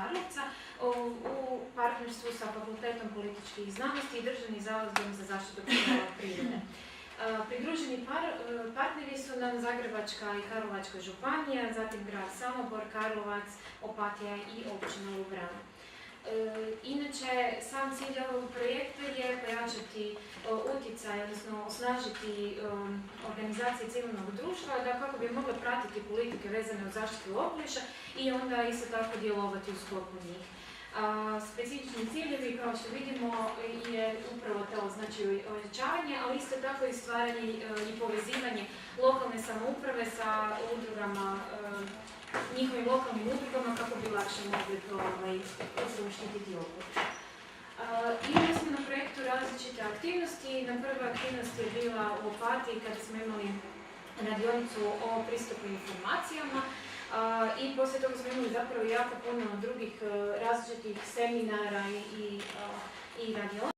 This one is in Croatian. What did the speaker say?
Karlovca u partnerstvu sa Fakultetom političkih znanosti i Državnim zavodom za zaštitu prirode. Pridruženi partneri su nam Zagrebačka i Karlovačka županija, zatim grad Samobor, Karlovac, Opatija i općina Lubrana. Inače, sam cilj ovog projekta je pojačati utjecaj, odnosno osnažiti organizacije civilnog društva da kako bi mogle pratiti politike vezane uz zaštitu okoliša i onda isto tako djelovati u sklopu njih. Specifični ciljevi, kao što vidimo, je upravo to, znači ojačavanje, ali isto tako i stvaranje i povezivanje lokalne samouprave sa udrugama, njihovim lokalnim udrugama kako bi lakše mogli to štititi okoliš. Imali smo na projektu različite aktivnosti. Na prva aktivnost je bila u Opatiji kada smo imali radionicu o pristupu informacijama i poslije toga smo imali zapravo jako puno drugih različitih seminara i